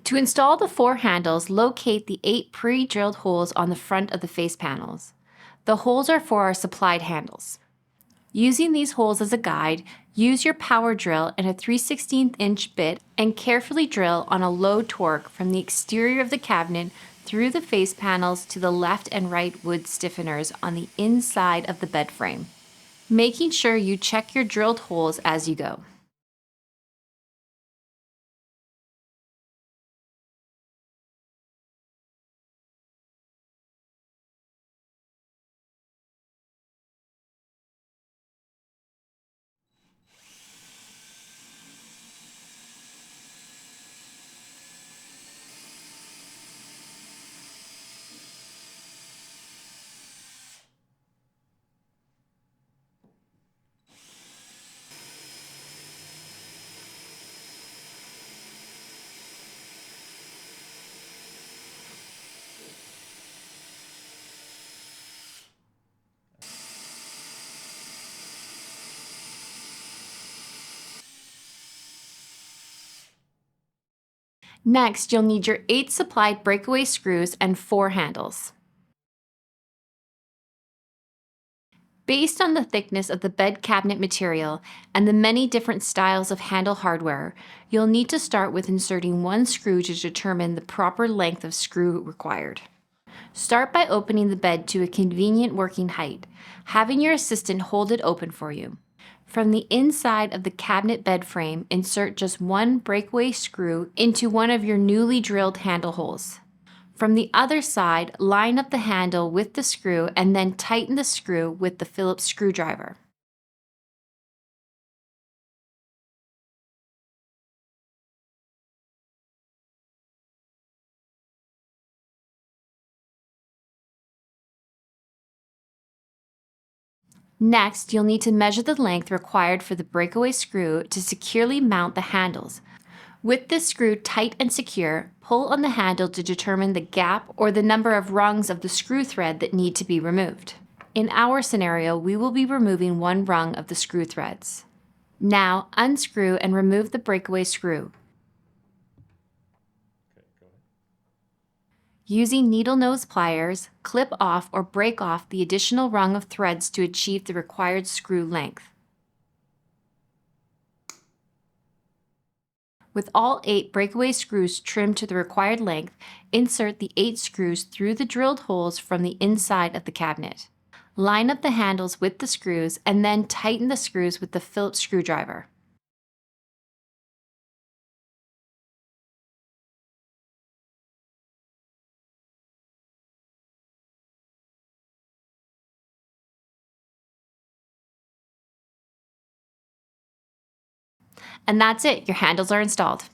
To install the 4 handles, locate the 8 pre-drilled holes on the front of the face panels. The holes are for our supplied handles. Using these holes as a guide, use your power drill and a 3/16" bit and carefully drill on a low torque from the exterior of the cabinet through the face panels to the left and right wood stiffeners on the inside of the bed frame, making sure you check your drilled holes as you go. Next, you'll need your 8 supplied breakaway screws and 4 handles. Based on the thickness of the bed cabinet material and the many different styles of handle hardware, you'll need to start with inserting one screw to determine the proper length of screw required. Start by opening the bed to a convenient working height, having your assistant hold it open for you. From the inside of the cabinet bed frame, insert just one breakaway screw into one of your newly drilled handle holes. From the other side, line up the handle with the screw and then tighten the screw with the Phillips screwdriver. Next, you'll need to measure the length required for the breakaway screw to securely mount the handles. With this screw tight and secure, pull on the handle to determine the gap or the number of rungs of the screw thread that need to be removed. In our scenario, we will be removing one rung of the screw threads. Now, unscrew and remove the breakaway screw. Using needle nose pliers, clip off or break off the additional rung of threads to achieve the required screw length. With all 8 breakaway screws trimmed to the required length, insert the 8 screws through the drilled holes from the inside of the cabinet. Line up the handles with the screws and then tighten the screws with the Phillips screwdriver. And that's it, your handles are installed.